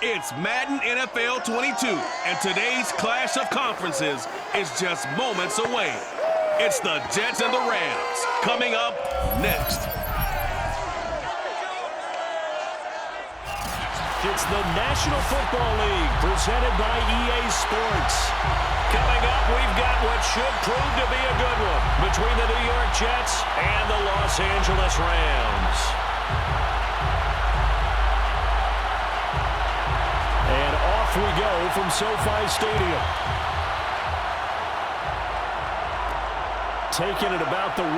It's Madden NFL 22, and today's clash of conferences is just moments away. It's the Jets and the Rams coming up next. It's the National Football League presented by EA Sports. Coming up, we've got what should prove to be a good one between the New York Jets and the Los Angeles Rams. And off we go from SoFi Stadium. Taking it about the 1.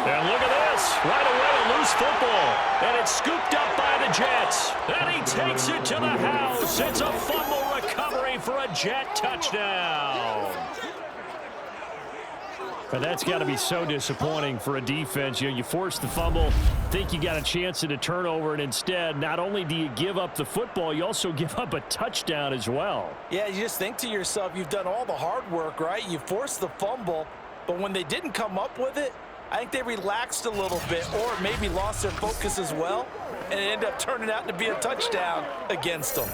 And look at this. Right away, a loose football. And it's scooped up by the Jets. And he takes it to the house. It's a fumble recovery for a Jet touchdown. But that's got to be so disappointing for a defense. You force the fumble, think you got a chance at a turnover, and instead, not only do you give up the football, you also give up a touchdown as well. Yeah, you just think to yourself, you've done all the hard work, right? You forced the fumble, but when they didn't come up with it, I think they relaxed a little bit or maybe lost their focus as well, and it ended up turning out to be a touchdown against them.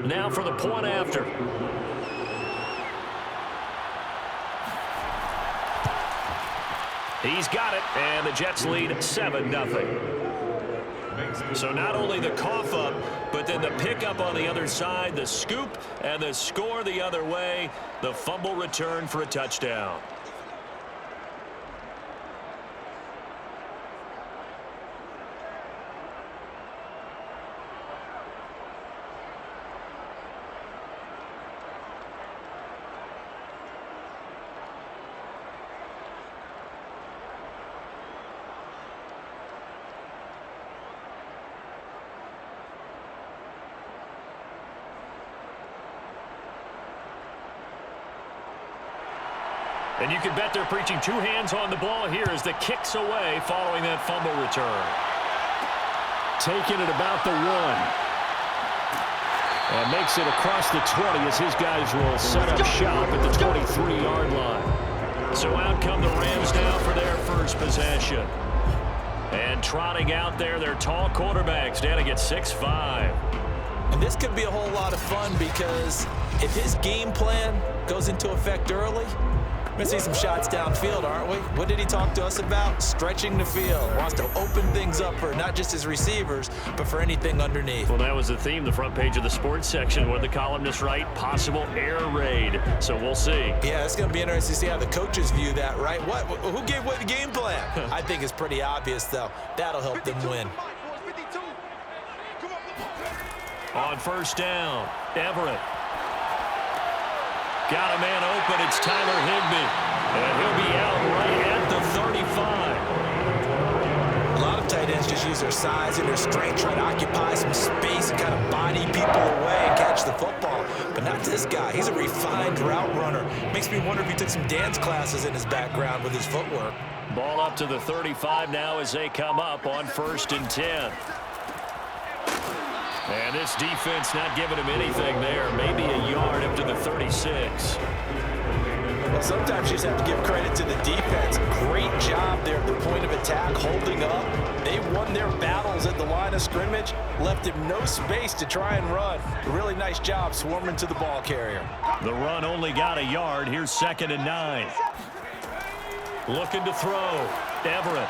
Now for the point after. He's got it, and the Jets lead 7-0. So not only the cough up, but then the pickup on the other side, the scoop, and the score the other way, the fumble return for a touchdown. And you can bet they're preaching two hands on the ball here as the kick's away following that fumble return. Taking it about the 1. And makes it across the 20 as his guys will set up shop at the 23-yard line. So out come the Rams now for their first possession. And trotting out there, their tall quarterback standing at 6'5". And this could be a whole lot of fun because if his game plan goes into effect early, we're going to see some shots downfield, aren't we? What did he talk to us about? Stretching the field. Wants to open things up for not just his receivers, but for anything underneath. Well, that was the theme, the front page of the sports section. What did the columnists write? Possible air raid. So we'll see. Yeah, it's going to be interesting to see how the coaches view that, right? Who gave away the game plan? I think it's pretty obvious, though. That'll help them win. On first down, Everett. Got a man open. It's Tyler Higbee. And he'll be out right at the 35. A lot of tight ends just use their size and their strength, try to occupy some space and kind of body people away and catch the football. But not this guy. He's a refined route runner. Makes me wonder if he took some dance classes in his background with his footwork. Ball up to the 35 now as they come up on 1st and 10. And this defense not giving him anything there. Maybe a yard up to the 36. Well, sometimes you just have to give credit to the defense. Great job there at the point of attack, holding up. They won their battles at the line of scrimmage, left him no space to try and run. Really nice job swarming to the ball carrier. The run only got a yard. Here's 2nd and 9. Looking to throw. Everett.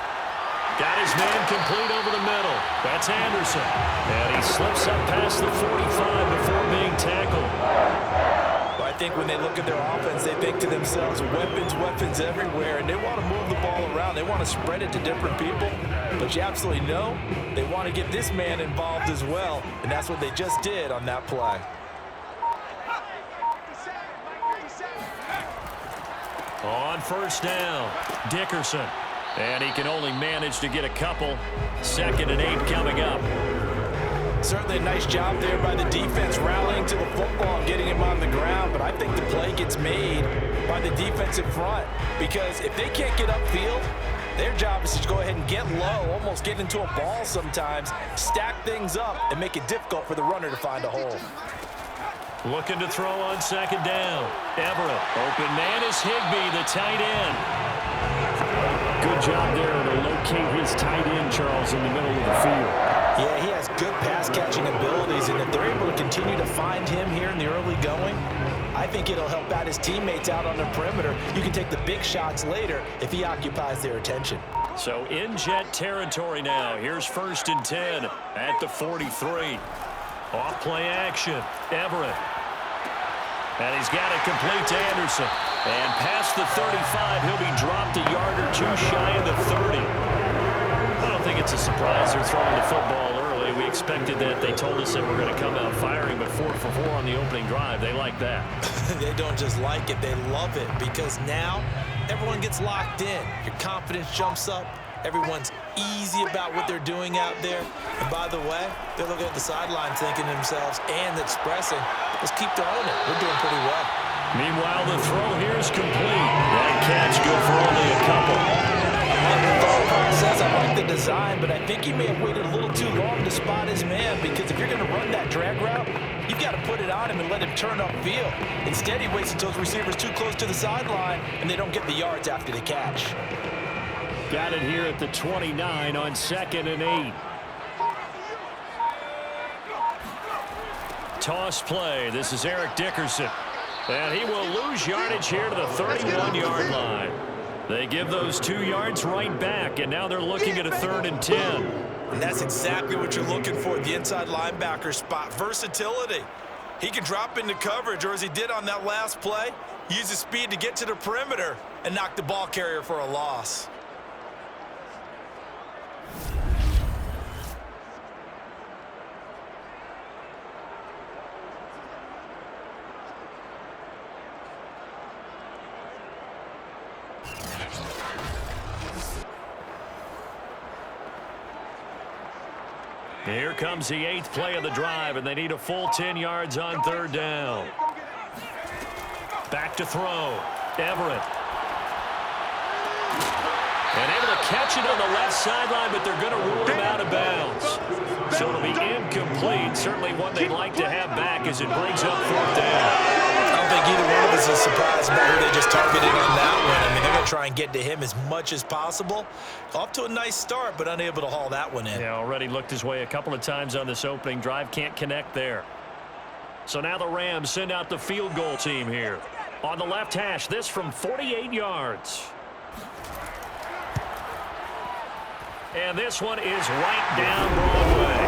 Got his man complete over the middle. That's Anderson. And he slips up past the 45 before being tackled. Well, I think when they look at their offense, they think to themselves, weapons everywhere, and they want to move the ball around. They want to spread it to different people. But you absolutely know they want to get this man involved as well, and that's what they just did on that play. On first down, Dickerson. And he can only manage to get a couple. 2nd and 8 coming up. Certainly a nice job there by the defense rallying to the football and getting him on the ground. But I think the play gets made by the defensive front. Because if they can't get upfield, their job is to go ahead and get low, almost get into a ball sometimes, stack things up, and make it difficult for the runner to find a hole. Looking to throw on second down. Everett. Open man is Higbee, the tight end. Good job there to locate his tight end, Charles, in the middle of the field. Yeah, he has good pass-catching abilities, and if they're able to continue to find him here in the early going, I think it'll help out his teammates out on the perimeter. You can take the big shots later if he occupies their attention. So in Jet territory now. Here's 1st and 10 at the 43. Off play action. Everett. And he's got it complete to Anderson. And past the 35, he'll be dropped a yard or two shy of the 30. I don't think it's a surprise they're throwing the football early. We expected that. They told us they were going to come out firing, but 4 for 4 on the opening drive. They like that. They don't just like it, they love it, because now everyone gets locked in. Your confidence jumps up. Everyone's easy about what they're doing out there. And by the way, they're looking at the sideline thinking to themselves and expressing, let's keep throwing it. We're doing pretty well. Meanwhile, the throw here is complete. That catch good for only a couple. I like the thought process. I like the design, but I think he may have waited a little too long to spot his man, because if you're going to run that drag route, you've got to put it on him and let him turn upfield. Instead, he waits until his receiver's too close to the sideline, and they don't get the yards after the catch. Got it here at the 29 on 2nd and 8. Toss play. This is Eric Dickerson. And he will lose yardage here to the 31-yard line. They give those 2 yards right back, and now they're looking at a 3rd and 10. And that's exactly what you're looking for, the inside linebacker spot. Versatility. He can drop into coverage, or as he did on that last play, use his speed to get to the perimeter and knock the ball carrier for a loss. Here comes the 8th play of the drive, and they need a full 10 yards on 3rd down. Back to throw. Everett. And able to catch it on the left sideline, but they're going to rule him out of bounds. So it'll be incomplete. Certainly one they'd like to have back as it brings up 4th down. I don't think either one of us is surprised about who they just targeted on that one. I mean, they're going to try and get to him as much as possible. Off to a nice start, but unable to haul that one in. Yeah, already looked his way a couple of times on this opening drive. Can't connect there. So now the Rams send out the field goal team here. On the left hash, this from 48 yards. And this one is right down Broadway.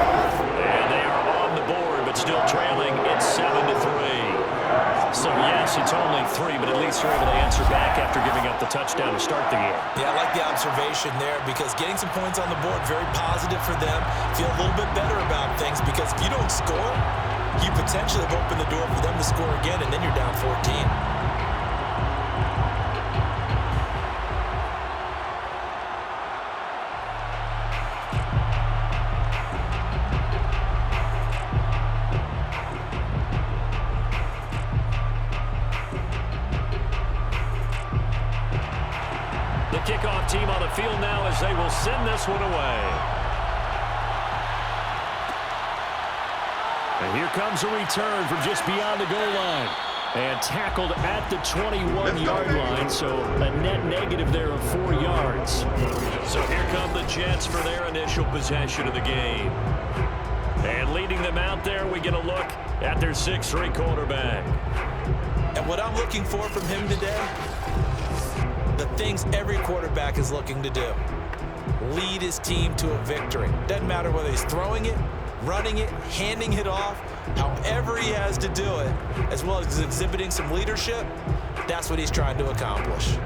And they are on the board, but still trailing. It's 7-3. So, yes, it's only 3, but at least they're able to answer back after giving up the touchdown to start the game. Yeah, I like the observation there, because getting some points on the board, very positive for them. Feel a little bit better about things, because if you don't score, you potentially have opened the door for them to score again, and then you're down 14. Kickoff team on the field now as they will send this one away. And here comes a return from just beyond the goal line. And tackled at the 21-yard line, so a net negative there of 4 yards. So here come the Jets for their initial possession of the game. And leading them out there, we get a look at their 6'3" quarterback. And what I'm looking for from him today, the things every quarterback is looking to do. Lead his team to a victory. Doesn't matter whether he's throwing it, running it, handing it off, however he has to do it, as well as exhibiting some leadership, that's what he's trying to accomplish.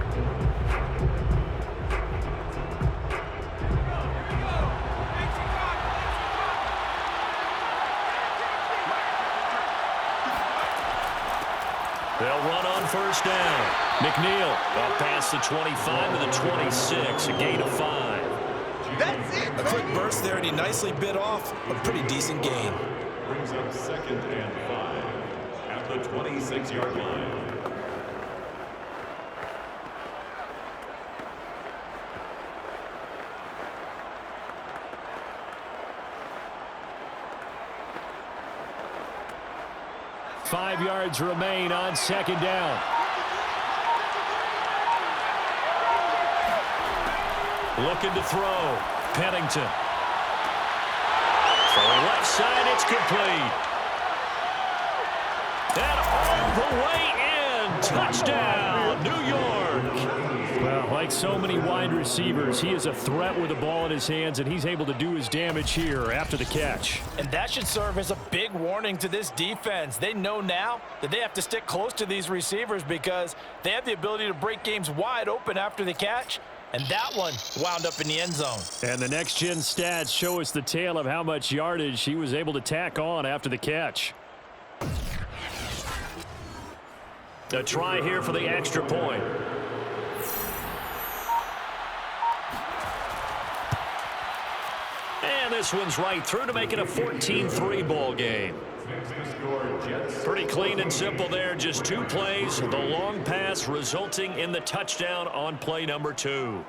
They'll run on 1st down. McNeil up past the 25 to the 26, a gain of 5. That's it. A quick burst there, and he nicely bit off a pretty decent gain. Brings up 2nd and 5 at the 26-yard line. 5 yards remain on second down. Looking to throw. Pennington. Throwing left side, it's complete. And all the way in. Touchdown, New York. Well, like so many wide receivers, he is a threat with the ball in his hands, and he's able to do his damage here after the catch. And that should serve as a big warning to this defense. They know now that they have to stick close to these receivers because they have the ability to break games wide open after the catch. And that one wound up in the end zone. And the next-gen stats show us the tale of how much yardage he was able to tack on after the catch. A try here for the extra point. And this one's right through to make it a 14-3 ball game. Pretty clean and simple there. Just 2 plays. The long pass resulting in the touchdown on play number 2.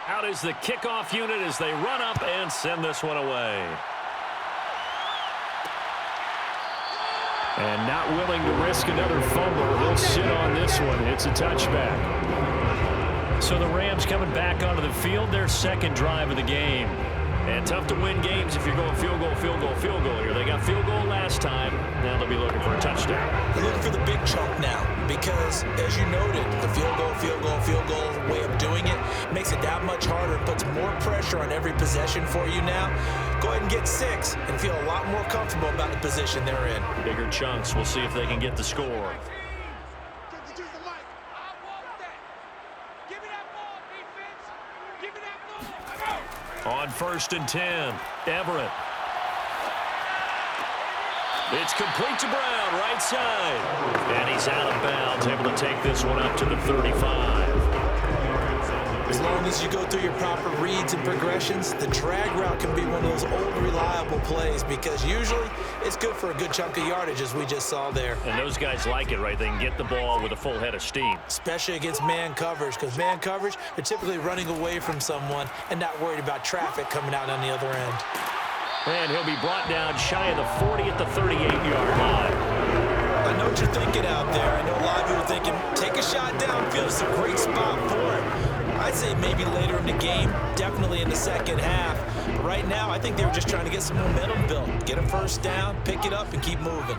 Out is the kickoff unit as they run up and send this one away. And not willing to risk another fumble. He'll sit on this one. It's a touchback. So the Rams coming back onto the field, their second drive of the game. And tough to win games if you're going field goal, field goal, field goal here. They got field goal last time. Now they'll be looking for a touchdown. They're looking for the big chunk now because, as you noted, the field goal way of doing it makes it that much harder and puts more pressure on every possession for you now. Go ahead and get 6 and feel a lot more comfortable about the position they're in. Bigger chunks. We'll see if they can get the score. On 1st and 10, Everett. It's complete to Brown, right side. And he's out of bounds, able to take this one up to the 35. As long as you go through your proper reads and progressions, the drag route can be one of those old reliable plays because usually it's good for a good chunk of yardage, as we just saw there. And those guys like it, right? They can get the ball with a full head of steam. Especially against man coverage, because man coverage, they're typically running away from someone and not worried about traffic coming out on the other end. And he'll be brought down shy of the 40 at the 38-yard line. I know what you're thinking out there. I know a lot of people are thinking, take a shot downfield. It's a great spot for it. I'd say maybe later in the game, definitely in the second half. But right now, I think they were just trying to get some momentum built. Get a first down, pick it up, and keep moving.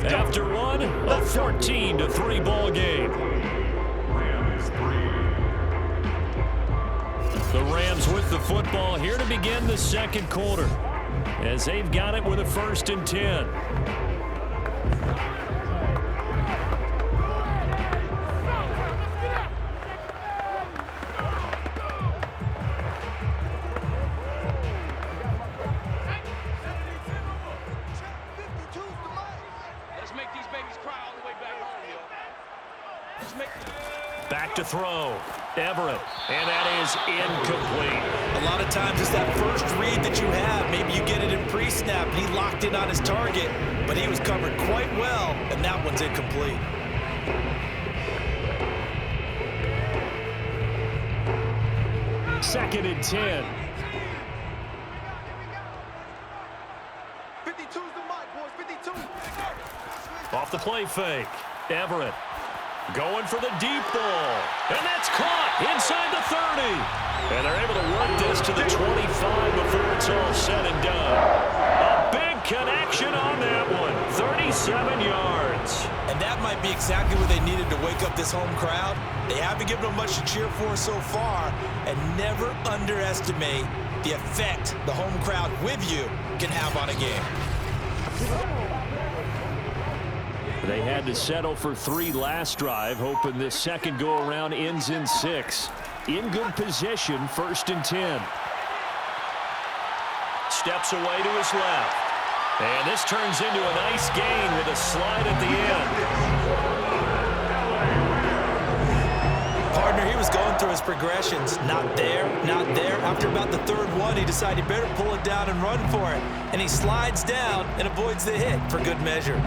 After one, a 14-3 ball game. The Rams with the football here to begin the second quarter, as they've got it with a 1st and 10. Back to throw. Everett. And that is incomplete. A lot of times it's that first read that you have. Maybe you get it in pre-snap and he locked in on his target, but he was covered quite well, and that one's incomplete. Second and 10. 52's the mic, boys. 52. Off the play fake. Everett. Going for the deep ball. And that's caught inside the 30. And they're able to work this to the 25 before it's all said and done. A big connection on that one. 37 yards. And that might be exactly what they needed to wake up this home crowd. They haven't given them much to cheer for so far. And never underestimate the effect the home crowd with you can have on a game. They had to settle for 3 last drive, hoping this second go-around ends in 6. In good position, 1st and 10. Steps away to his left. And this turns into a nice gain with a slide at the end. Partner, he was going through his progressions. Not there, not there. After about the 3rd one, he decided he better pull it down and run for it. And he slides down and avoids the hit for good measure.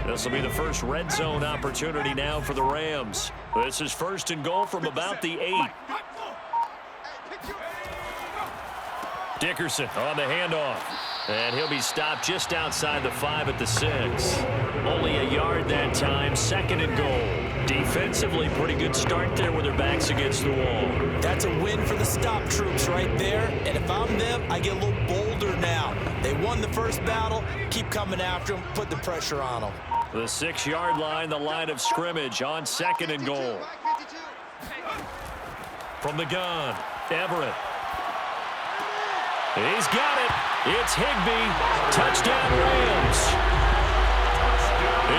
This will be the first red zone opportunity now for the Rams. This is 1st and goal from about the 8. Dickerson on the handoff. And he'll be stopped just outside the 5 at the 6. Only a yard that time, 2nd and goal. Defensively, pretty good start there with their backs against the wall. That's a win for the stop troops right there. And if I'm them, I get a little bolder now. They won the first battle. Keep coming after them. Put the pressure on them. The 6-yard line, the line of scrimmage on 2nd and goal. From the gun, Everett. He's got it. It's Higbee. Touchdown, Rams.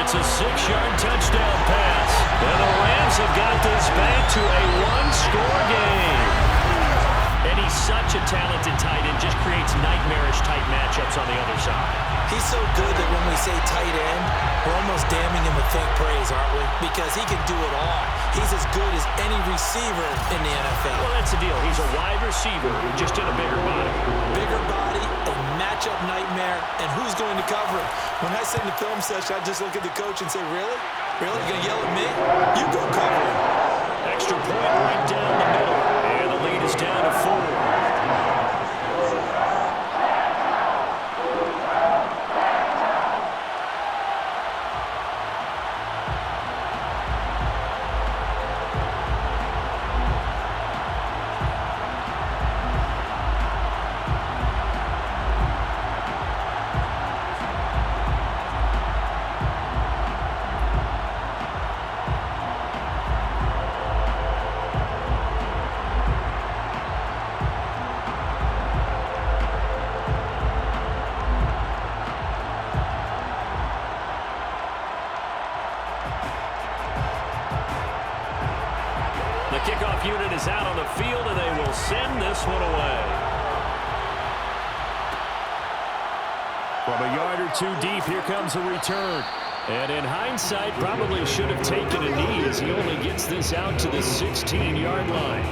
It's a 6-yard touchdown pass. And the Rams have got this back to a 1-score game. And he's such a talented tight end, just creates nightmarish type matchups on the other side. He's so good that when we say tight end, we're almost damning him with faint praise, aren't we? Because he can do it all. He's as good as any receiver in the NFL. Well, that's the deal. He's a wide receiver, just in a bigger body. Bigger body, a matchup nightmare, and who's going to cover him? When I sit in the film session, I just look at the coach and say, really? Really? You're going to yell at me? You go cover him. Extra point right down the middle. And the lead is down to 4. The kickoff unit is out on the field, and they will send this one away. From a yard or 2 deep, here comes a return. And in hindsight, probably should have taken a knee as he only gets this out to the 16-yard line.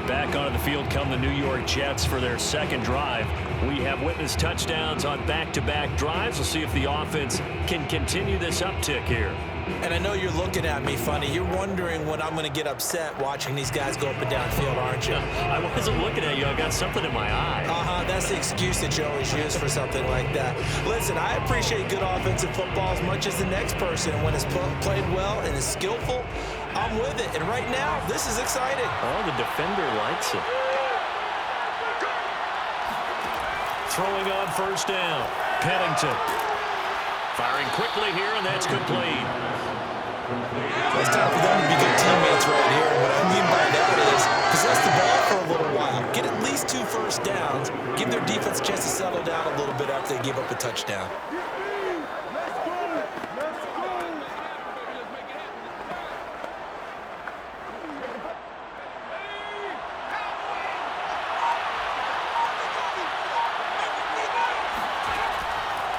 Back onto the field come the New York Jets for their 2nd drive. We have witnessed touchdowns on back-to-back drives. We'll see if the offense can continue this uptick here. And I know you're looking at me funny. You're wondering when I'm going to get upset watching these guys go up and down field, aren't you? I wasn't looking at you. I got something in my eye. That's the excuse that you always use for something like that. Listen, I appreciate good offensive football as much as the next person. When it's played well and is skillful, I'm with it. And right now, this is exciting. Oh, the defender likes it. Throwing on 1st down. Pennington. Firing quickly here, and that's complete. It's time for them to be good teammates right here. And what I mean by that is possess the ball for a little while. Get at least 2 first downs. Give their defense a chance to settle down a little bit after they give up a touchdown.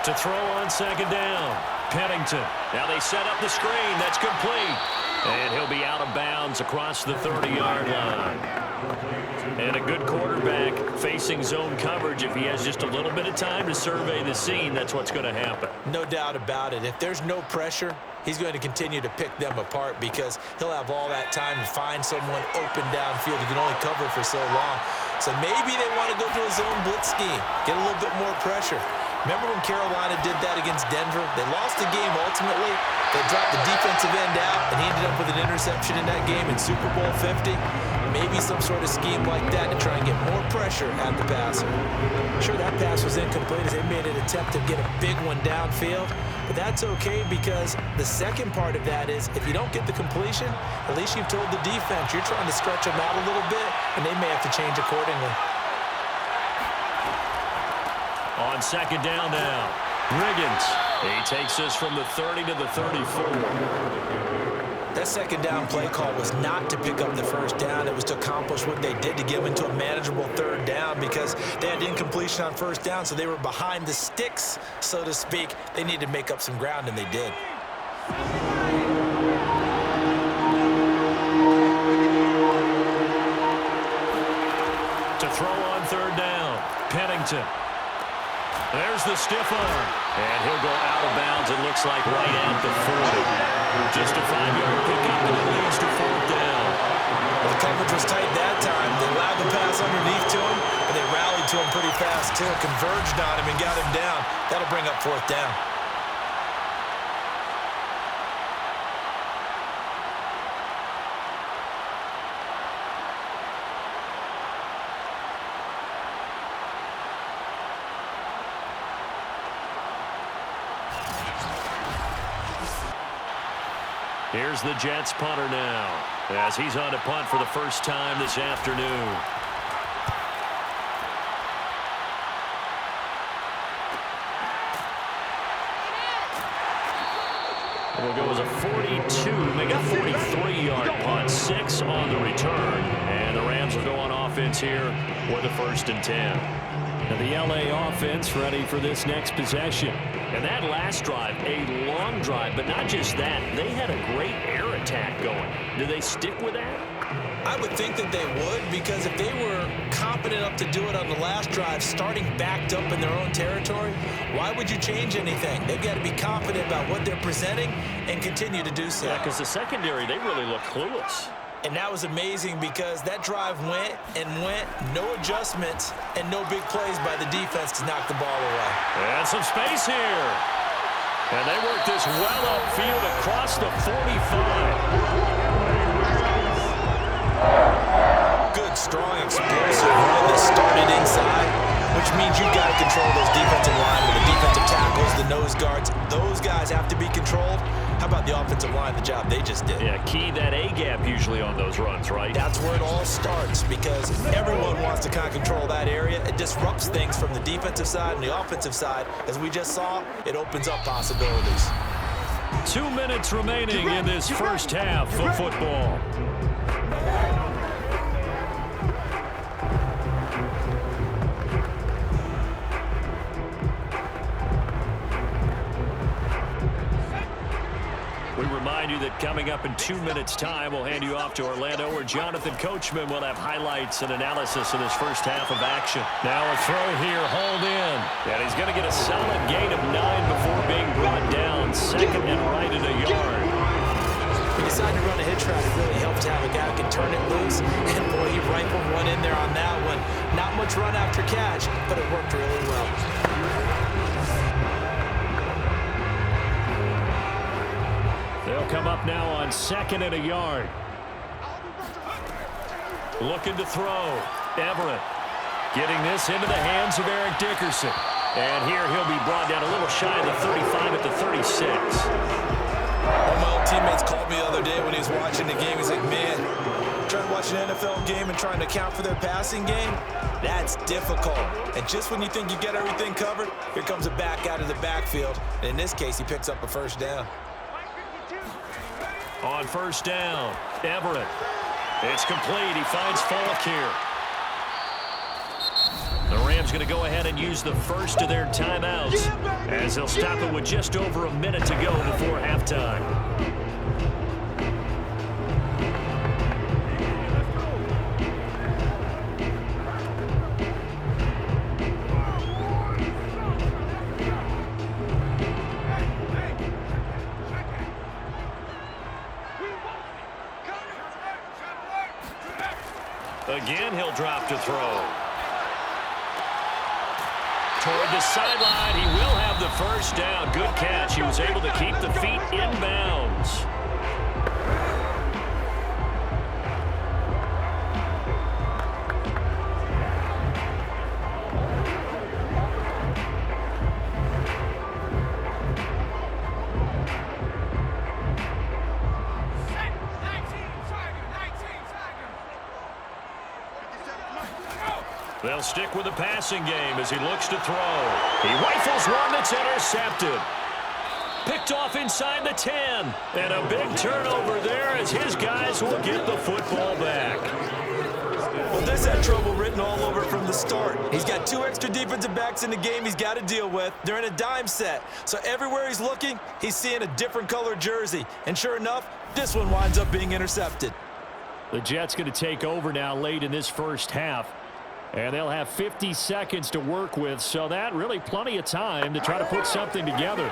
To throw on 2nd down. Pennington. Now they set up the screen. That's complete. And he'll be out of bounds across the 30-yard line. And a good quarterback facing zone coverage. If he has just a little bit of time to survey the scene, that's what's going to happen. No doubt about it. If there's no pressure, he's going to continue to pick them apart because he'll have all that time to find someone open downfield who can only cover for so long. So maybe they want to go to a zone blitz scheme, get a little bit more pressure. Remember when Carolina did that against Denver? They lost the game ultimately. They dropped the defensive end out, and he ended up with an interception in that game in Super Bowl 50. Maybe some sort of scheme like that to try and get more pressure at the passer. Sure, that pass was incomplete as they made an attempt to get a big one downfield, but that's okay because the second part of that is if you don't get the completion, at least you've told the defense you're trying to stretch them out a little bit, and they may have to change accordingly. On second down now, Riggins. He takes us from the 30 to the 34. That second down play call was not to pick up the first down. It was to accomplish what they did to get them into a manageable third down because they had incompletion on first down, so they were behind the sticks, so to speak. They needed to make up some ground, and they did. To throw on third down, Pennington. There's the stiff arm, and he'll go out of bounds, it looks like right at the 40. Just a 5-yard pickup, and it leads to fourth down. Well, the coverage was tight that time. They allowed the pass underneath to him, and they rallied to him pretty fast, too. Converged on him and got him down. That'll bring up fourth down. Here's the Jets punter now, as he's on to punt for the first time this afternoon. It'll go as a 42, make a 43-yard punt, 6 on the return. And the Rams will go on offense here with a 1st and 10. And the LA offense ready for this next possession. And that last drive, a long drive, but not just that. They had a great air attack going. Do they stick with that? I would think that they would, because if they were confident enough to do it on the last drive, starting backed up in their own territory, why would you change anything? They've got to be confident about what they're presenting and continue to do so. Yeah, because the secondary, they really look clueless. And that was amazing because that drive went and went, no adjustments, and no big plays by the defense to knock the ball away. And some space here. And they work this well upfield across the 45. Good, strong, explosive run that started inside, which means you've got to control those defensive linemen, the defensive tackles, the nose guards. Those guys have to be controlled. How about the offensive line, the job they just did? Yeah, key that A-gap usually on those runs, right? That's where it all starts because everyone wants to kind of control that area. It disrupts things from the defensive side and the offensive side. As we just saw, it opens up possibilities. 2 minutes remaining in this first half of football. Remind you that coming up in 2 minutes' time, we'll hand you off to Orlando, where Jonathan Coachman will have highlights and analysis of this first half of action. Now a throw here, hauled in. And he's going to get a solid gain of 9 before being brought down. Second and right at a yard. He decided to run a hitch route. It really helped to have a guy who can turn it loose. And boy, he rifled one in there on that one. Not much run after catch, but it worked really well. They'll come up now on 2nd and a yard. Looking to throw. Everett getting this into the hands of Eric Dickerson. And here he'll be brought down a little shy of the 35 at the 36. One of my old teammates called me the other day when he was watching the game. He's like, man, trying to watch an NFL game and trying to account for their passing game, that's difficult. And just when you think you get everything covered, here comes a back out of the backfield. And in this case, he picks up a first down. On first down, Everett. It's complete. He finds Falk here. The Rams going to go ahead and use the first of their timeouts as they'll stop it with just over a minute to go before halftime. Again, he'll drop to throw. Toward toward the sideline. He will have the first down. Good catch. He was able to keep the feet in bounds. They'll stick with the passing game as he looks to throw. He rifles one that's intercepted. Picked off inside the 10. And a big turnover there as his guys will get the football back. Well, this had trouble written all over it from the start. He's got 2 extra defensive backs in the game he's got to deal with. They're in a dime set. So everywhere he's looking, he's seeing a different color jersey. And sure enough, this one winds up being intercepted. The Jets going to take over now late in this first half. And they'll have 50 seconds to work with, so that really plenty of time to try to put something together.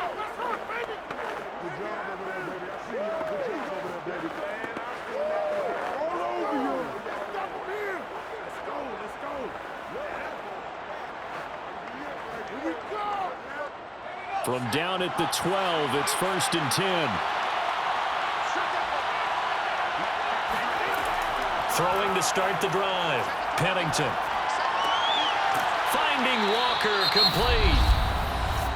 From down at the 12, it's 1st and 10. Throwing to start the drive. Pennington. Finding Walker, complete.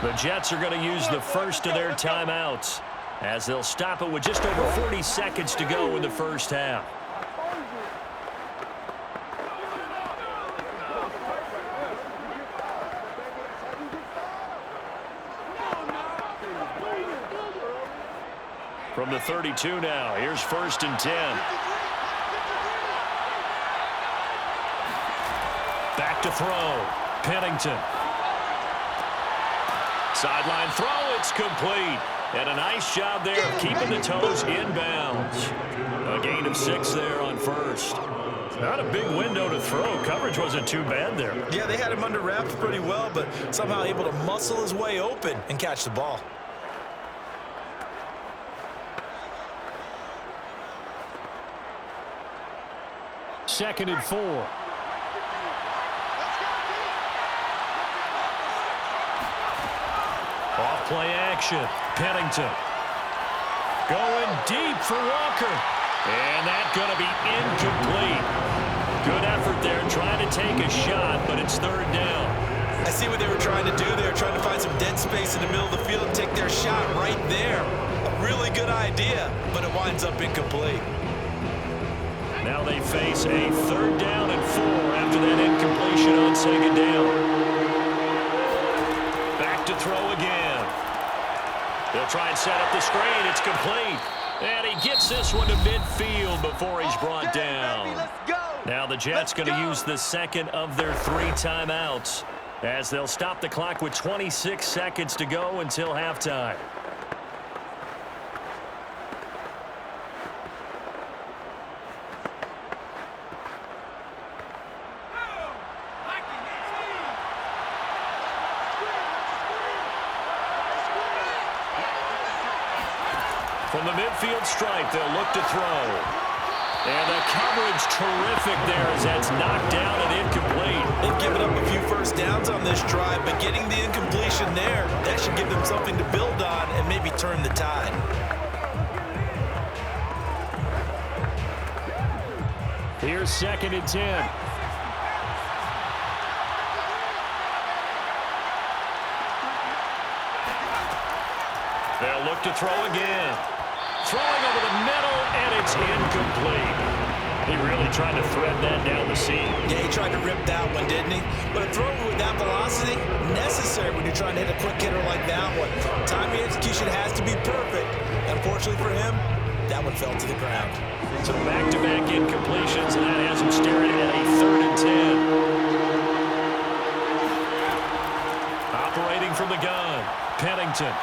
The Jets are going to use the first of their timeouts as they'll stop it with just over 40 seconds to go in the first half. From the 32 now, here's 1st and 10. Back to throw. Pennington. Sideline throw, it's complete. And a nice job there of keeping the toes in bounds. A gain of 6 there on first. Not a big window to throw. Coverage wasn't too bad there. Yeah, they had him under wraps pretty well, but somehow able to muscle his way open and catch the ball. Second and 4. Off-play action. Pennington. Going deep for Walker. And that's going to be incomplete. Good effort there trying to take a shot, but it's 3rd down. I see what they were trying to do. They were trying to find some dead space in the middle of the field and take their shot right there. A really good idea, but it winds up incomplete. Now they face a 3rd down and 4 after that incompletion on 2nd down. To throw again. They'll try and set up the screen. It's complete. And he gets this one to midfield before he's brought down. Now the Jets going to use the second of their 3 timeouts as they'll stop the clock with 26 seconds to go until halftime. From the midfield stripe, they'll look to throw. And the coverage terrific there as that's knocked down and incomplete. They've given up a few first downs on this drive, but getting the incompletion there, that should give them something to build on and maybe turn the tide. Here's 2nd and 10. They'll look to throw again. Throwing over the middle, and it's incomplete. He really tried to thread that down the seam. Yeah, he tried to rip that one, didn't he? But a throw with that velocity, necessary when you're trying to hit a quick hitter like that one. Timing execution has to be perfect. Unfortunately for him, that one fell to the ground. So back-to-back incompletions, and that has him staring at a 3rd and 10. Operating from the gun, Pennington.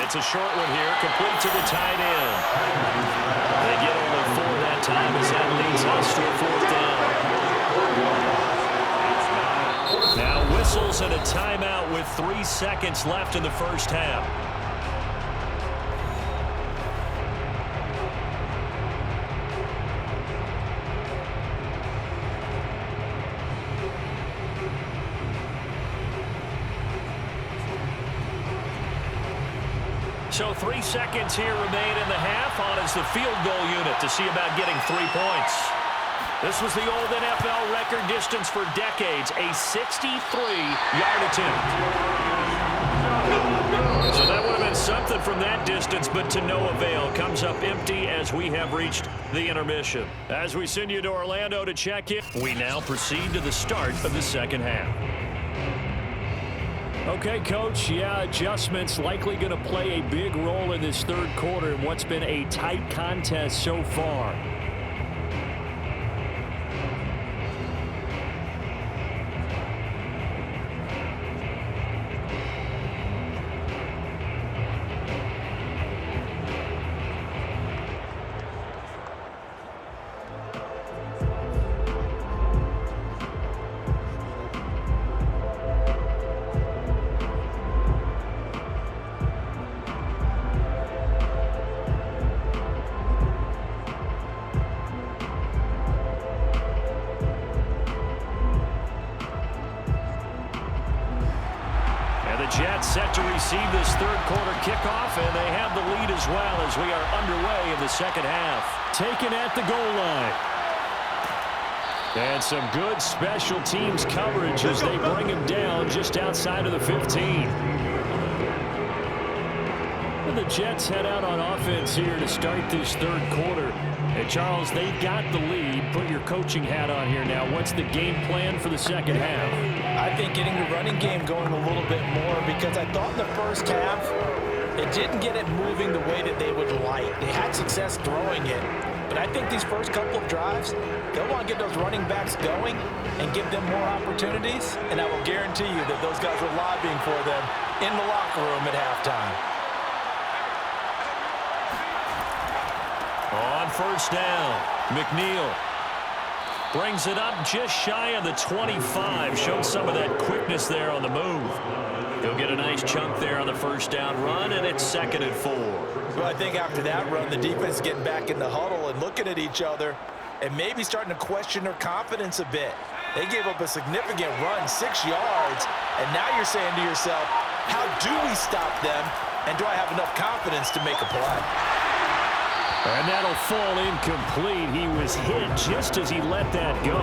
It's a short one here, complete to the tight end. They get only 4 that time as that leads us to a 4th down. Now whistles and a timeout with 3 seconds left in the first half. So 3 seconds here remain in the half on as the field goal unit to see about getting 3 points. This was the old NFL record distance for decades, a 63-yard attempt. So that would have been something from that distance, but to no avail. Comes up empty as we have reached the intermission. As we send you to Orlando to check in, we now proceed to the start of the second half. Okay, Coach, adjustments likely going to play a big role in this third quarter in what's been a tight contest so far. Jets set to receive this third quarter kickoff, and they have the lead as well as we are underway in the second half. Taken at the goal line. And some good special teams coverage as they bring him down just outside of the 15. The Jets head out on offense here to start this third quarter. And Charles, they've got the lead. Put your coaching hat on here now. What's the game plan for the second half? I think getting the running game going a little bit more, because I thought in the first half it didn't get it moving the way that they would like. They had success throwing it, but I think these first couple of drives, they'll want to get those running backs going and give them more opportunities, and I will guarantee you that those guys were lobbying for them in the locker room at halftime. On first down, McNeil brings it up just shy of the 25. Showed some of that quickness there on the move. He'll get a nice chunk there on the first down run, and it's 2nd and 4. Well, I think after that run, the defense is getting back in the huddle and looking at each other and maybe starting to question their confidence a bit. They gave up a significant run, 6 yards, and now you're saying to yourself, how do we stop them, and do I have enough confidence to make a play? And that'll fall incomplete. He was hit just as he let that go.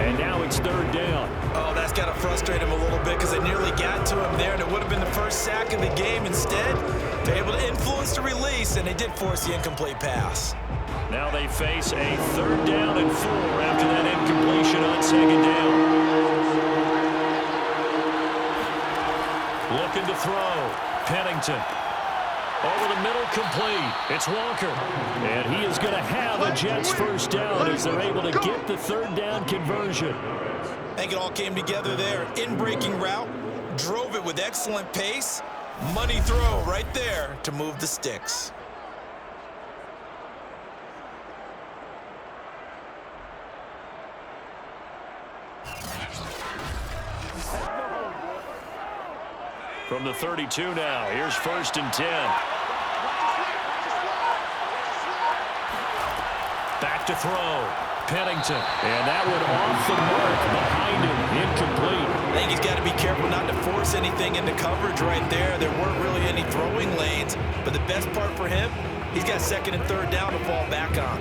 And now it's 3rd down. Oh, that's got to frustrate him a little bit because they nearly got to him there, and it would have been the first sack of the game. Instead, they're able to influence the release, and they did force the incomplete pass. Now they face a 3rd down and 4 after that incompletion on 2nd down. Looking to throw. Pennington. Over the middle, complete. It's Walker. And he is going to have a Jets first down as they're able to get the 3rd down conversion. I think it all came together there. In-breaking route, drove it with excellent pace. Money throw right there to move the sticks. From the 32 now, here's 1st and 10. Back to throw. Pennington. And that one off the mark behind him. Incomplete. I think he's got to be careful not to force anything into coverage right there. There weren't really any throwing lanes. But the best part for him, he's got 2nd and 3rd down to fall back on.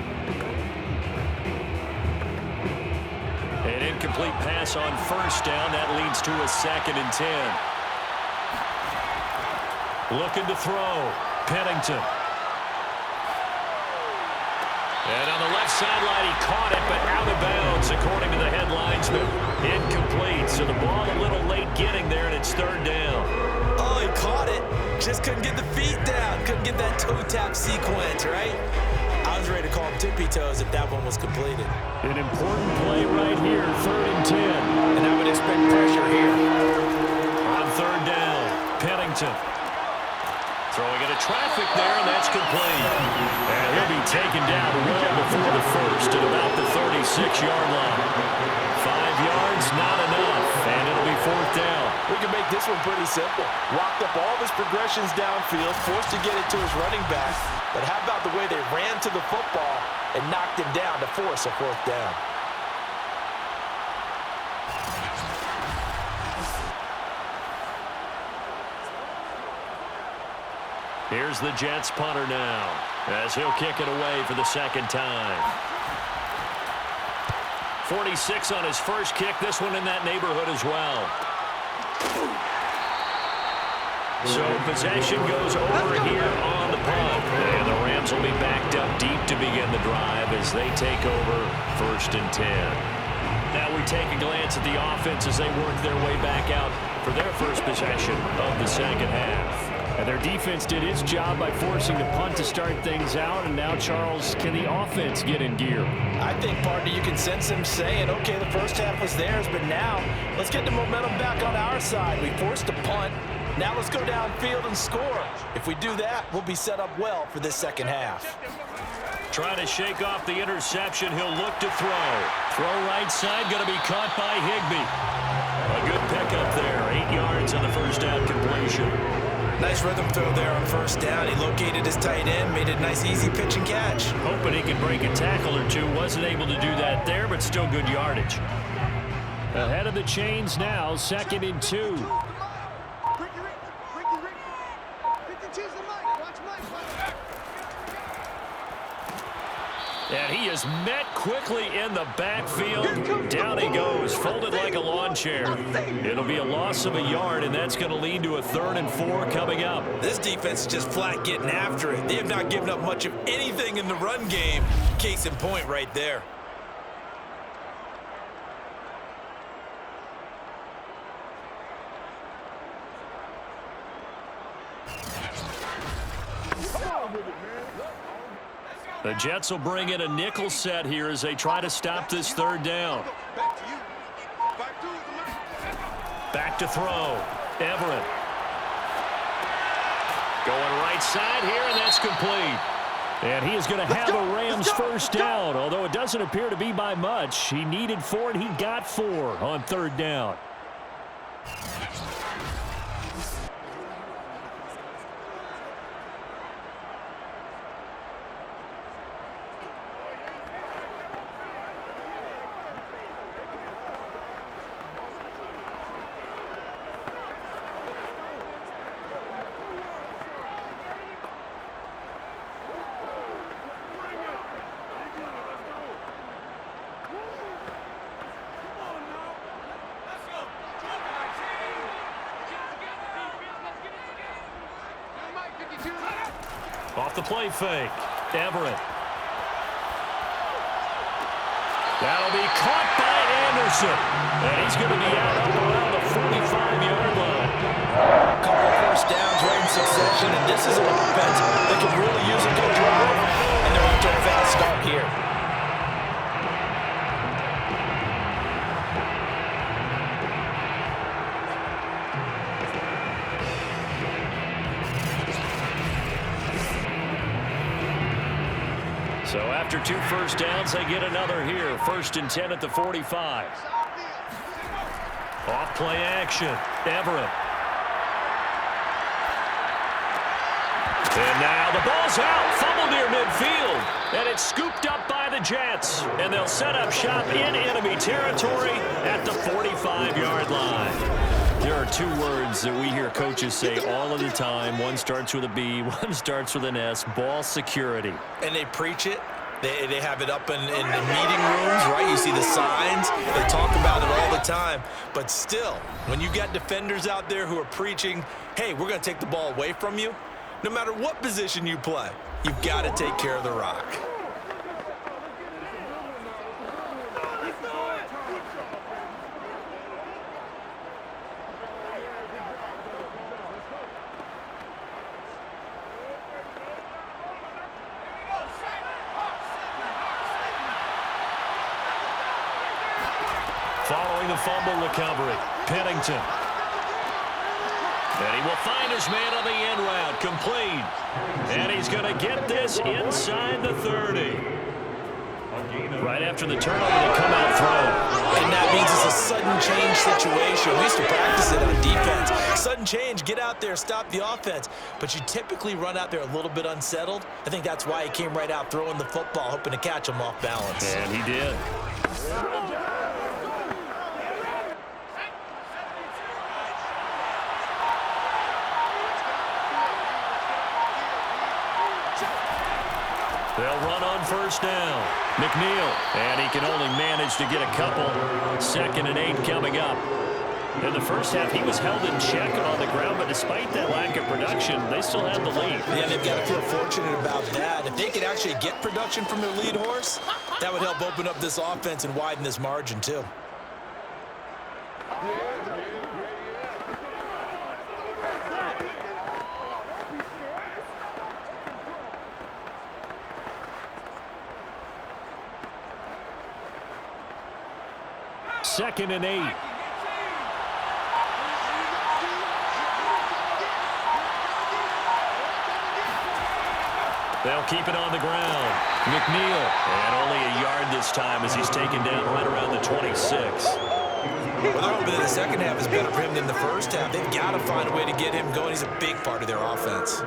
An incomplete pass on 1st down. That leads to a 2nd and 10. Looking to throw. Pennington. And on the left sideline, he caught it, but out of bounds, according to the headlinesman. Incomplete, so the ball a little late getting there, and it's 3rd down. Oh, he caught it. Just couldn't get the feet down. Couldn't get that toe tap sequence, right? I was ready to call him tippy toes if that one was completed. An important play right here, 3rd and 10. And I would expect pressure here. On 3rd down, Pennington. Throwing into traffic there, and that's complete. And he'll be taken down well before the 1st at about the 36-yard line. 5 yards, not enough, and it'll be 4th down. We can make this one pretty simple. Walked up all of his progressions downfield, forced to get it to his running back. But how about the way they ran to the football and knocked him down to force a 4th down? Here's the Jets punter now, as he'll kick it away for the second time. 46 on his first kick. This one in that neighborhood as well. So possession goes over here on the punt. And the Rams will be backed up deep to begin the drive as they take over 1st and 10. Now we take a glance at the offense as they work their way back out for their first possession of the second half. And their defense did its job by forcing the punt to start things out. And now, Charles, can the offense get in gear? I think, partner, you can sense him saying, okay, the first half was theirs, but now let's get the momentum back on our side. We forced a punt. Now let's go downfield and score. If we do that, we'll be set up well for this second half. Trying to shake off the interception. He'll look to throw. Throw right side, going to be caught by Higbee. A good pickup there. 8 yards on the first down completion. Nice rhythm throw there on first down. He located his tight end, made a nice easy pitch and catch. Hoping he could break a tackle or two. Wasn't able to do that there, but still good yardage. Ahead of the chains now, 2nd and 2. And he is met quickly in the backfield. Down he goes, folded like a lawn chair. It'll be a loss of a yard, and that's going to lead to a 3rd and 4 coming up. This defense is just flat getting after it. They have not given up much of anything in the run game. Case in point right there. The Jets will bring in a nickel set here as they try to stop this 3rd down. Back to throw. Everett. Going right side here, and that's complete. And he is going to have a Rams first down, although it doesn't appear to be by much. He needed 4, and he got 4 on 3rd down. Off the play fake. Everett. That'll be caught by Anderson. And he's going to be out up around the 45-yard line. A couple of first downs right in succession, and this is an offense that can really use a good drive. And they're off to a fast start here. So after 2 first downs, they get another here. 1st and 10 at the 45. Off play action. Everett. And now the ball's out. Fumble near midfield. And it's scooped up by the Jets. And they'll set up shop in enemy territory at the 45-yard line. There are 2 words that we hear coaches say all of the time. One starts with a B, one starts with an S. Ball security. And they preach it. They have it up in the meeting rooms, right? You see the signs. They talk about it all the time. But still, when you got defenders out there who are preaching, hey, we're going to take the ball away from you, no matter what position you play, you've got to take care of the rock. Following the fumble recovery, Pennington. And he will find his man on the end route, complete. And he's going to get this inside the 30. Right after the turnover, they come out throwing. And that means it's a sudden change situation. We used to practice it on defense. Sudden change, get out there, stop the offense. But you typically run out there a little bit unsettled. I think that's why he came right out throwing the football, hoping to catch him off balance. And he did. They'll run on first down. McNeil, and he can only manage to get a couple. 2nd and 8 coming up. In the first half, he was held in check and on the ground, but despite that lack of production, they still have the lead. Yeah, they've got to feel fortunate about that. If they could actually get production from their lead horse, that would help open up this offense and widen this margin, too. Second and 8. They'll keep it on the ground. McNeil, and only a yard this time as he's taken down right around the 26. Well, they're hoping that the second half is better for him than the first half. They've got to find a way to get him going. He's a big part of their offense.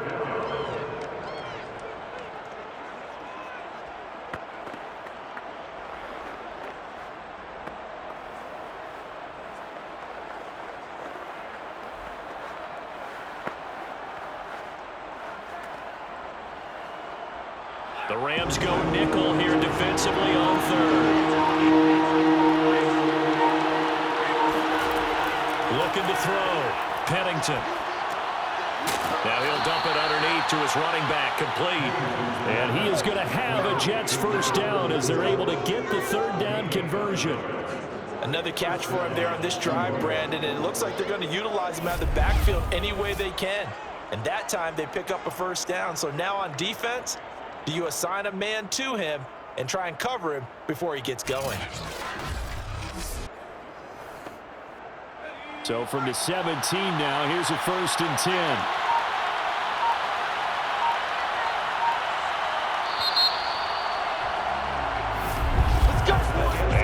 The Rams go nickel here defensively on 3rd. Looking to throw. Pennington. Now he'll dump it underneath to his running back, complete. And he is going to have a Jets first down as they're able to get the 3rd down conversion. Another catch for him there on this drive, Brandon, and it looks like they're going to utilize him out of the backfield any way they can. And that time they pick up a first down. So now on defense, do you assign a man to him and try and cover him before he gets going? So from the 17 now, here's a 1st and 10.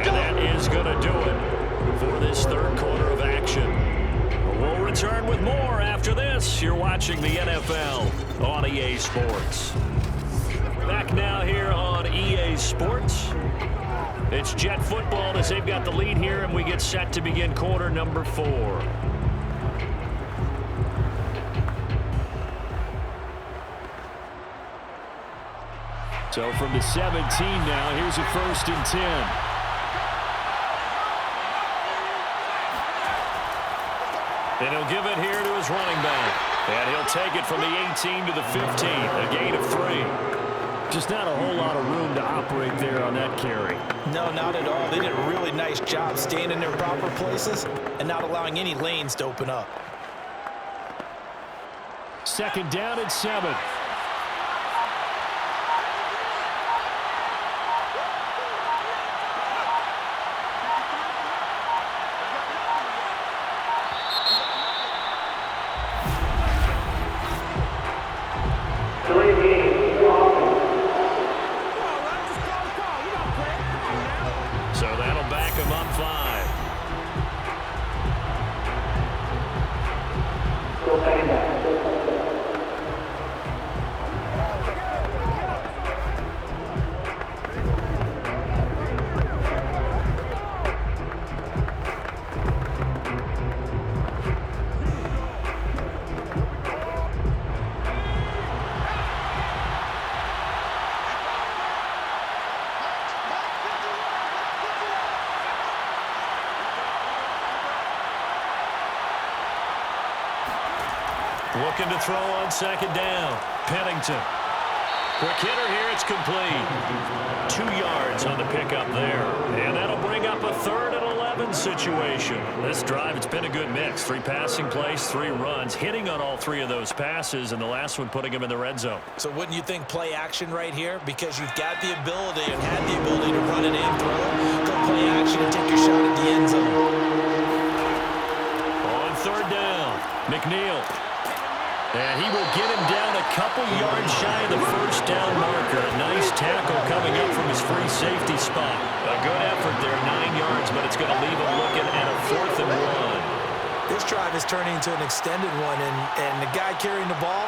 And that is going to do it for this 3rd quarter of action. We'll return with more after this. You're watching the NFL on EA Sports. Back now here on EA Sports. It's Jet football as they've got the lead here, and we get set to begin quarter number 4. So from the 17 now, here's a 1st and 10. And he'll give it here to his running back. And he'll take it from the 18 to the 15, a gain of 3. Just not a whole lot of room to operate there on that carry. No, not at all. They did a really nice job staying in their proper places and not allowing any lanes to open up. 2nd down and 7. So that'll back him up 5. Looking to throw on 2nd down. Pennington. Quick hitter here. It's complete. 2 yards on the pickup there. And that'll bring up a 3rd and 11 situation. This drive, it's been a good mix. 3 passing plays, 3 runs, hitting on all 3 of those passes, and the last one putting him in the red zone. So wouldn't you think play action right here? Because you've got the ability and had the ability to run it and throw it. Go play action and take your shot at the end zone. On 3rd down, McNeil. And he will get him down a couple yards shy of the first down marker. A nice tackle coming up from his free safety spot. A good effort there, 9 yards, but it's going to leave him looking at a 4th and 1. This drive is turning into an extended one, and the guy carrying the ball,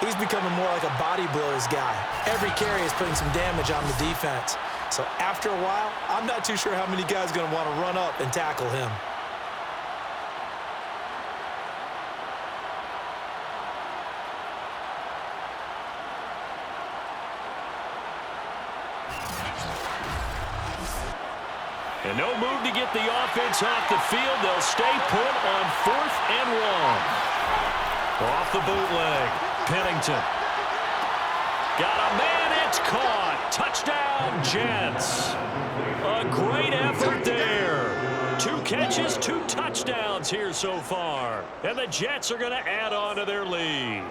he's becoming more like a body blows guy. Every carry is putting some damage on the defense. So after a while, I'm not too sure how many guys are going to want to run up and tackle him. And no move to get the offense off the field. They'll stay put on 4th and 1. Off the bootleg, Pennington. Got a man, it's caught. Touchdown, Jets. A great effort there. 2 catches, 2 touchdowns here so far. And the Jets are going to add on to their lead.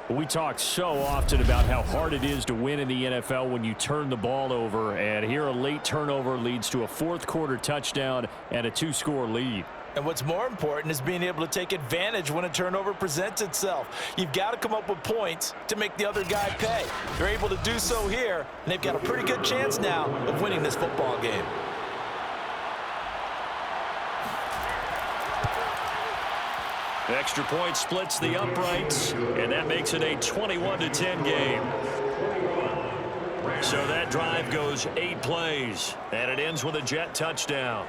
We talk so often about how hard it is to win in the NFL when you turn the ball over, and here a late turnover leads to a 4th quarter touchdown and a 2-score lead. And what's more important is being able to take advantage when a turnover presents itself. You've got to come up with points to make the other guy pay. They're able to do so here, and they've got a pretty good chance now of winning this football game. Extra point splits the uprights, and that makes it a 21-10 game. So that drive goes 8 plays, and it ends with a Jet touchdown.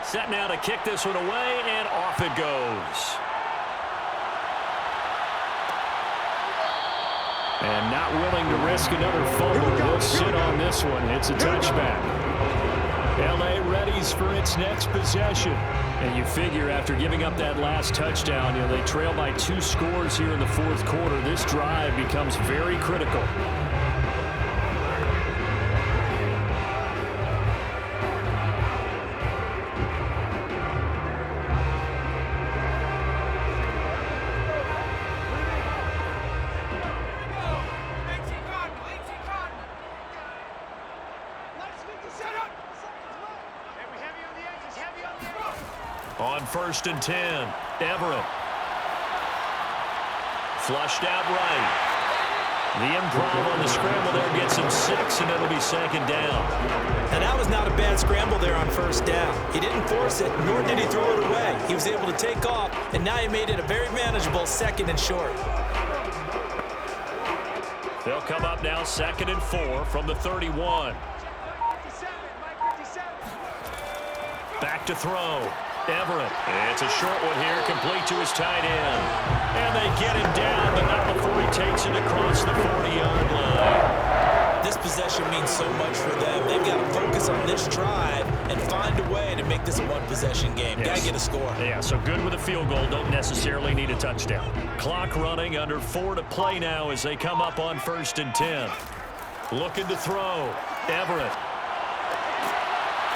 Set now to kick this one away, and off it goes. And not willing to risk another fumble. He'll sit on this one. It's a touchback. LA readies for its next possession. And you figure after giving up that last touchdown, they trail by 2 scores here in the 4th quarter. This drive becomes very critical. On 1st and 10, Everett. Flushed out right. The improv on the scramble there gets him 6, and it'll be 2nd down. And that was not a bad scramble there on 1st down. He didn't force it, nor did he throw it away. He was able to take off, and now he made it a very manageable 2nd and short. They'll come up now 2nd and 4 from the 31. Back to throw. Everett. It's a short one here, complete to his tight end. And they get him down, but not before he takes it across the 40-yard line. This possession means so much for them. They've got to focus on this drive and find a way to make this a 1-possession game. Got to get a score. Yeah, so good with a field goal. Don't necessarily need a touchdown. Clock running, under 4 to play now as they come up on 1st and 10. Looking to throw. Everett.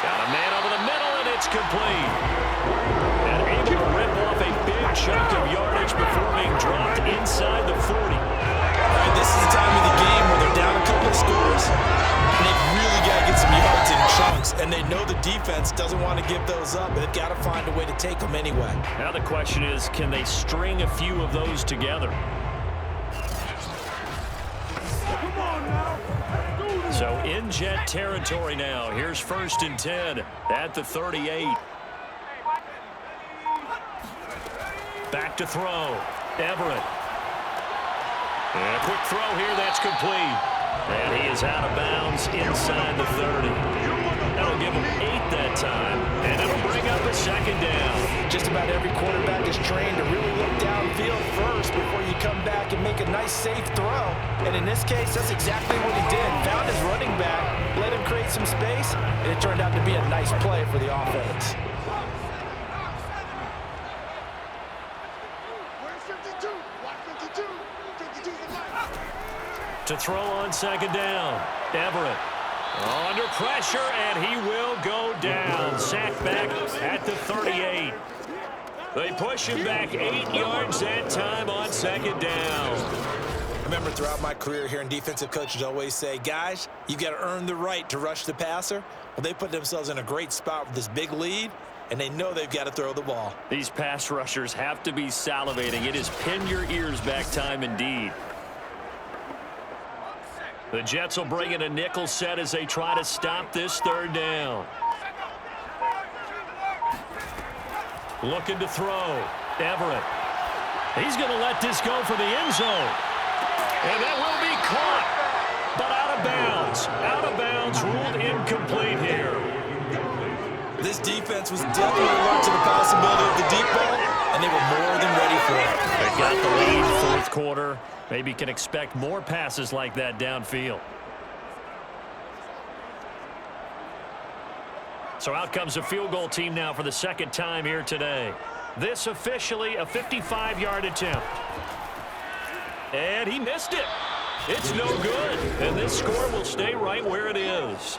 Got a man over the middle, and it's complete. And able to rip off a big chunk of yardage before being dropped inside the 40. All right, this is the time of the game where they're down a couple of scores, and they've really got to get some yards in chunks, and they know the defense doesn't want to give those up, but they've got to find a way to take them anyway. Now the question is, can they string a few of those together? So in Jet territory now. Here's 1st and 10 at the 38. Back to throw. Everett. And a quick throw here. That's complete. And he is out of bounds inside the 30. That'll give him 8 that time. And it'll bring up a 2nd down. Just about every quarterback is trained to really look downfield first before you come back and make a nice, safe throw. And in this case, that's exactly what he did. Found his running back, let him create some space, and it turned out to be a nice play for the offense. To throw on 2nd down. Everett. Under pressure, and he will go down. Sacked back at the 38. They push him back 8 yards that time on 2nd down. I remember throughout my career hearing defensive coaches always say, guys, you've got to earn the right to rush the passer. Well, they put themselves in a great spot with this big lead, and they know they've got to throw the ball. These pass rushers have to be salivating. It is pin your ears back time indeed. The Jets will bring in a nickel set as they try to stop this 3rd down. Looking to throw. Everett. He's going to let this go for the end zone. And that will be caught, but out of bounds. Out of bounds, ruled incomplete here. This defense was definitely alert to the possibility of the deep ball, and they were more than ready for it. They got the lead fourth quarter. Maybe can expect more passes like that downfield. So out comes a field goal team now for the second time here today. This officially a 55-yard attempt. And he missed it. It's no good. And this score will stay right where it is.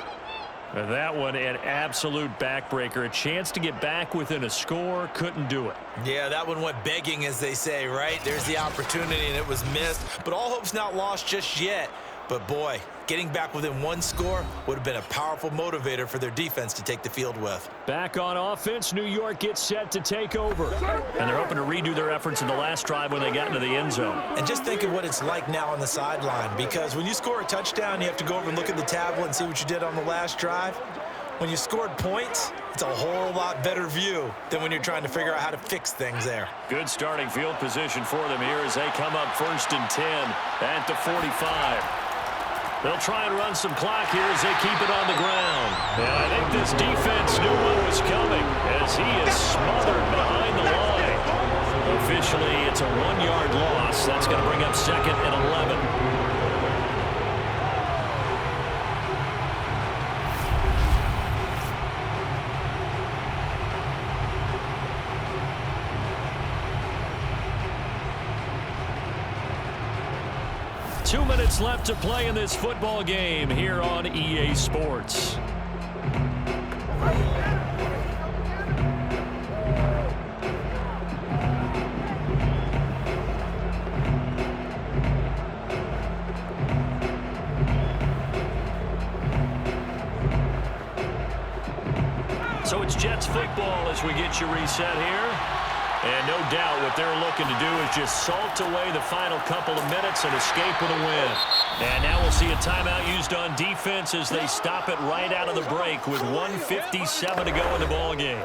And that one an absolute backbreaker. A chance to get back within a score. Couldn't do it. Yeah, that one went begging, as they say, right? There's the opportunity, and it was missed. But all hope's not lost just yet. But, boy, getting back within one score would have been a powerful motivator for their defense to take the field with. Back on offense, New York gets set to take over. And they're hoping to redo their efforts in the last drive when they got into the end zone. And just think of what it's like now on the sideline, because when you score a touchdown, you have to go over and look at the tablet and see what you did on the last drive. When you scored points, it's a whole lot better view than when you're trying to figure out how to fix things there. Good starting field position for them here as they come up 1st and 10 at the 45. They'll try and run some clock here as they keep it on the ground. And I think this defense knew what was coming as he is smothered behind the line. Officially, it's a 1-yard loss. That's going to bring up 2nd and 11. Two minutes left to play in this football game here on EA Sports. So it's Jets football as we get you reset here. And no doubt what they're looking to do is just salt away the final couple of minutes and escape with a win. And now we'll see a timeout used on defense as they stop it right out of the break with 1:57 to go in the ball game.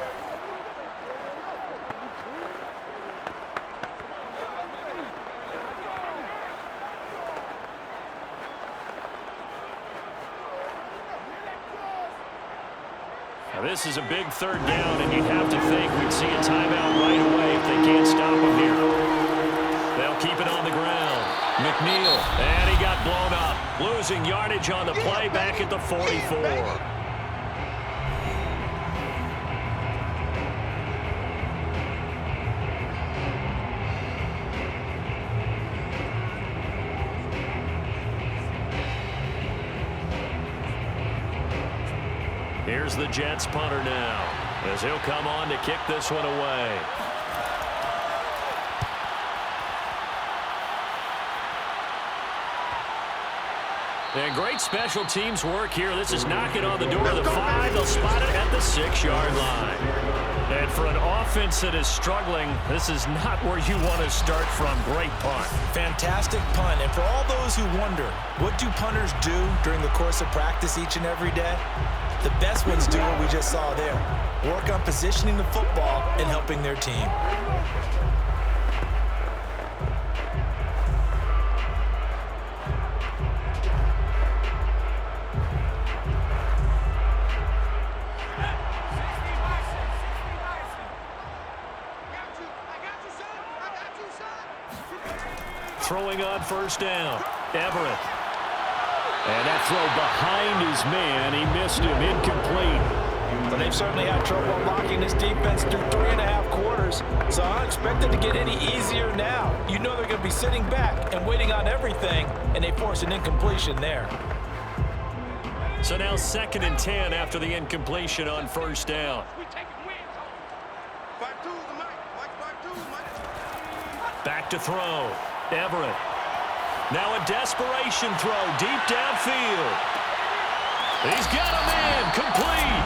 Now this is a big 3rd down, and you have to think we'd see a timeout right away if they can't stop him here. They'll keep it on the ground. McNeil, and he got blown up. Losing yardage on the play back at the 44. Here's the Jets punter now as he'll come on to kick this one away. And great special teams work here. This is knocking on the door of the 5. They'll spot it at the 6-yard line. And for an offense that is struggling, this is not where you want to start from. Great punt. Fantastic punt. And for all those who wonder, what do punters do during the course of practice each and every day? The best ones do what we just saw there. Work on positioning the football and helping their team. Throwing on 1st down. Everett. And that throw behind his man. He missed him. Incomplete. But they've certainly had trouble unlocking this defense through 3.5 quarters. So I don't expect it to get any easier now. You know they're going to be sitting back and waiting on everything, and they force an incompletion there. So now 2nd and 10 after the incompletion on 1st down. Back to throw. Everett. Now a desperation throw deep downfield. He's got a man complete.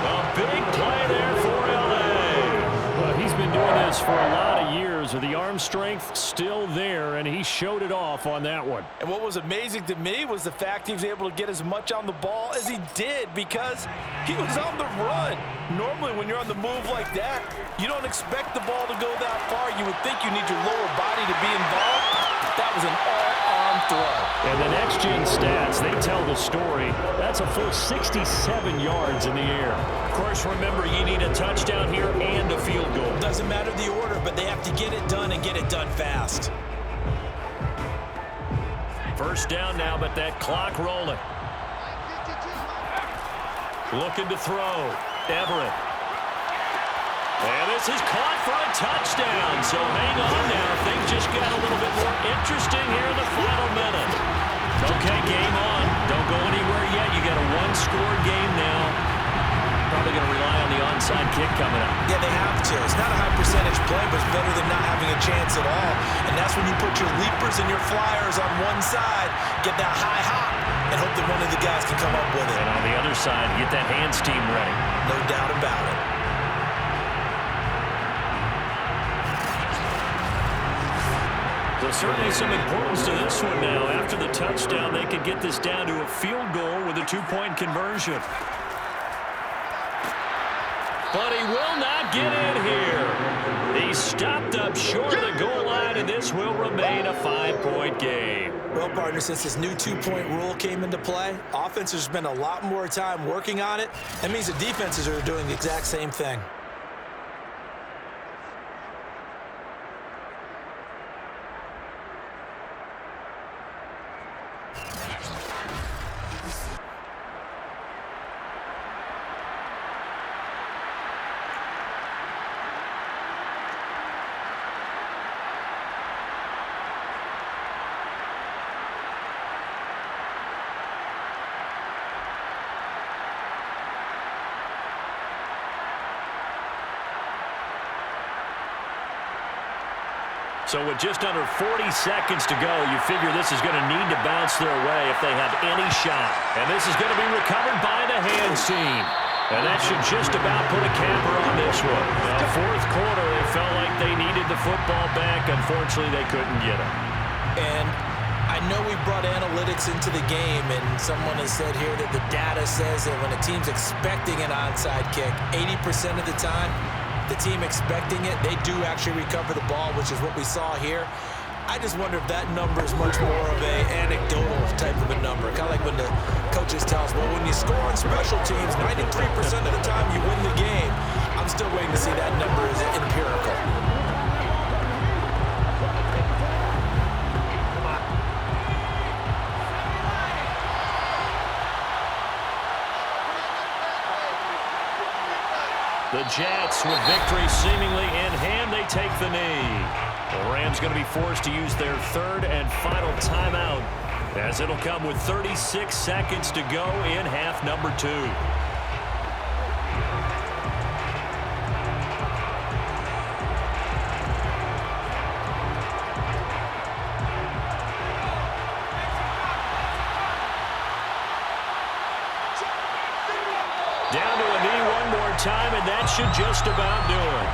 A big play there for L.A. Well, he's been doing this for a lot of years. The arm strength still there, and he showed it off on that one. And what was amazing to me was the fact he was able to get as much on the ball as he did because he was on the run. Normally, when you're on the move like that, you don't expect the ball to go that far. You would think you need your lower body to be involved. That was an all-arm throw. And the next-gen stats, they tell the story. That's a full 67 yards in the air. Of course, remember, you need a touchdown here and a field goal. Doesn't matter the order, but they have to get it done and get it done fast. First down now, but that clock rolling. Looking to throw. Everett. And this is caught for a touchdown. So hang on now. Things just got a little bit more interesting here in the final minute. Okay, game on. Don't go anywhere yet. You got a one-score game now. Probably going to rely on the onside kick coming up. Yeah, they have to. It's not a high percentage play, but it's better than not having a chance at all. And that's when you put your leapers and your flyers on one side, get that high hop, and hope that one of the guys can come up with it. And on the other side, get that hands team ready. No doubt about it. Well, certainly some importance to this one now. After the touchdown, they could get this down to a field goal with a two-point conversion. But he will not get in here. He's stopped up short of the goal line, and this will remain a 5-point game. Well, partner, since this new two-point rule came into play, offenses spend a lot more time working on it. That means the defenses are doing the exact same thing. So with just under 40 seconds to go, you figure this is going to need to bounce their way if they have any shot. And this is going to be recovered by the hands team. And that should just about put a camper on this one. Now, fourth quarter, they felt like they needed the football back. Unfortunately, they couldn't get it. And I know we brought analytics into the game, and someone has said here that the data says that when a team's expecting an onside kick, 80% of the time, the team expecting it, they do actually recover the ball, which is what we saw here. I just wonder if that number is much more of an anecdotal type of a number. Kind of like when the coaches tell us, well, when you score on special teams, 93% of the time you win the game. I'm still waiting to see that number is empirical. The Jets, with victory seemingly in hand, they take the knee. The Rams going to be forced to use their third and final timeout, as it'll come with 36 seconds to go in half number 2. Down to a knee one more time, and that should just about do it.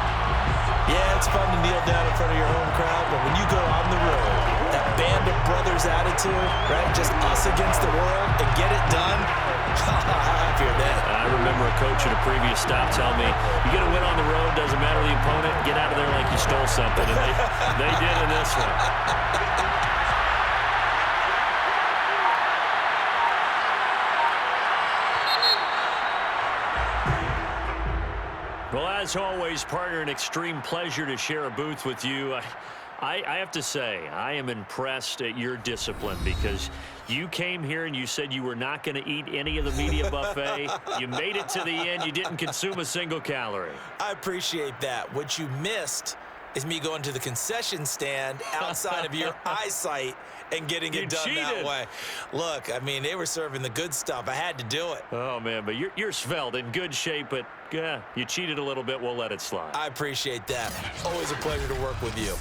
Yeah, it's fun to kneel down in front of your home crowd, but when you go on the road, that band of brothers attitude, right, just us against the world, and get it done, how happy are they? I remember a coach at a previous stop tell me, you get a win on the road, doesn't matter the opponent, get out of there like you stole something, and they did in this one. Well, as always, partner, an extreme pleasure to share a booth with you. I have to say, I am impressed at your discipline, because you came here and you said you were not going to eat any of the media buffet. You made it to the end. You didn't consume a single calorie. I appreciate that. What you missed is me going to the concession stand outside of your eyesight and getting it done that way. Look, I mean, they were serving the good stuff. I had to do it. Oh, man, but you're svelte, in good shape, but yeah, you cheated a little bit. We'll let it slide. I appreciate that. Always a pleasure to work with you.